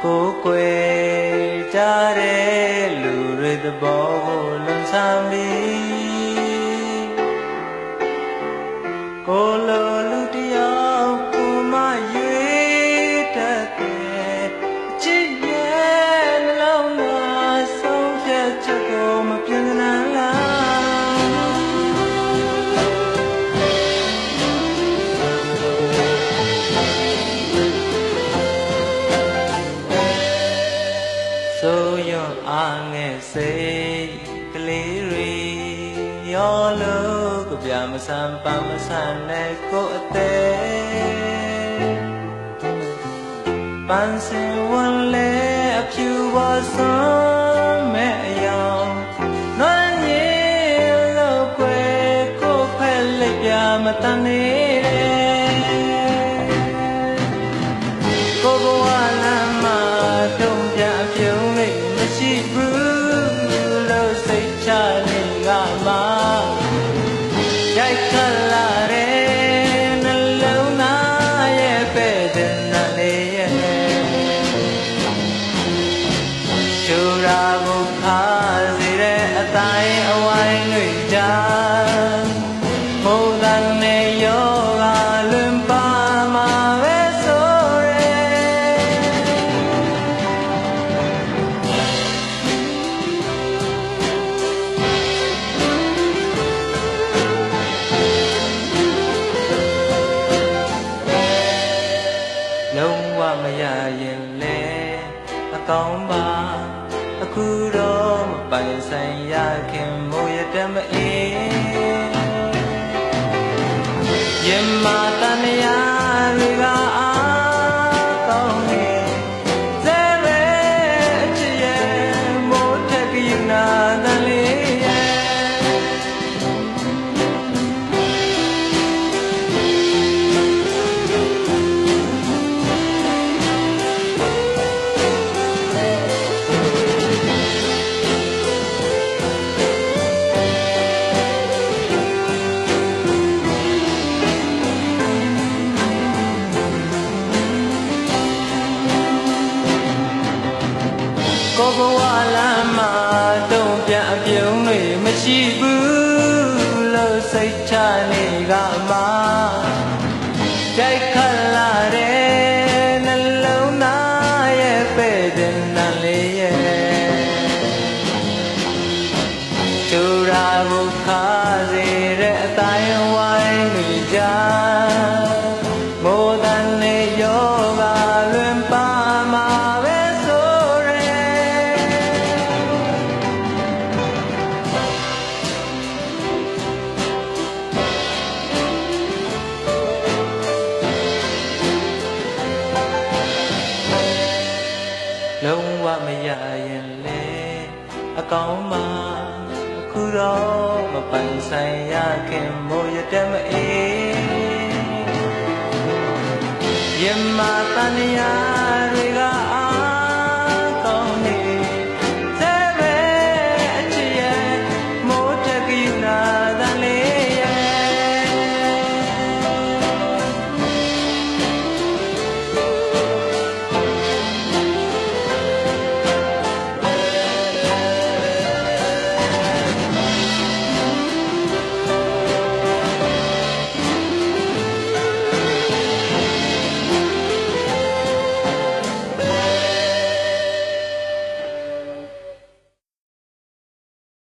ကိုကွယ်ကြတဲ့လူတွေသဘောကိုလွန်ဆန်းပြီးကိုလိုလူတယောက်ကိုမရွေးတတ်တဲ့အချစ်ရဲ့နှလုံးသားဆုံးဖြတ်ချက်ကိုမပြင်းစမ်းလားဆိုရအားငယ်စိတ်ကလေးတွေရောလို့ကပြမဆန်းပန်းမဆန်းနဲ့ကိုအသေးပန်းစင်ဝန်လဲအဖြူပေါ်စွန်းမဲ့အယောင်နွမ်းညင်လို့ကွယ်ကိုဖက်လက်ပြမတန်နေကိုဘဝလမ်းမှာတုံ့ပြန်ပြုံးလေးမရှိဘူးလို့စိတ်ချနေငါမှရိုက်ခတ်လာတဲ့နှလုံးသားရဲ့ပဲ့တဲ့နာလေးရဲ့ချိုးရာကိုခါစေတဲ့အတိုင်းအဝိုင်းတွေကြားမိုးတန်နဲ့ယောဂလွန်ပါမှာပဲဆိုလုံးဝမရရင်လေအကောင်းပါအခုတော့မပိုင်ဆိုင်ရခင်မိုးရတမအေးရင်မာတန်ရာတွေကအားကောင်းနေဇဲရဲအချစ်ရဲ့မိုးထက်ကယူနာတန်လေးရဲ့ကိုဘဝလမ်းမှာတုံ့ပြန်အပြုံးတွေမရှိဘူးလို့စိတ်ချနေကမှရိုက်ခတ်လာတဲ့နှလုံးသားရဲ့ပဲ့တဲ့နာလေးရဲ့ချိုးရာကိုခါစေတဲ့အတိုင်းဝိုင်းတွေကြားမိုးတန်နဲ့ယောဂလွင်ပါမှာပဲလုံးဝမရရင်လေအကောင်းမှအခုတော့မပိုင်ဆိုင်ရခင်မိုးရတမအေးရင်မာတန်ရာ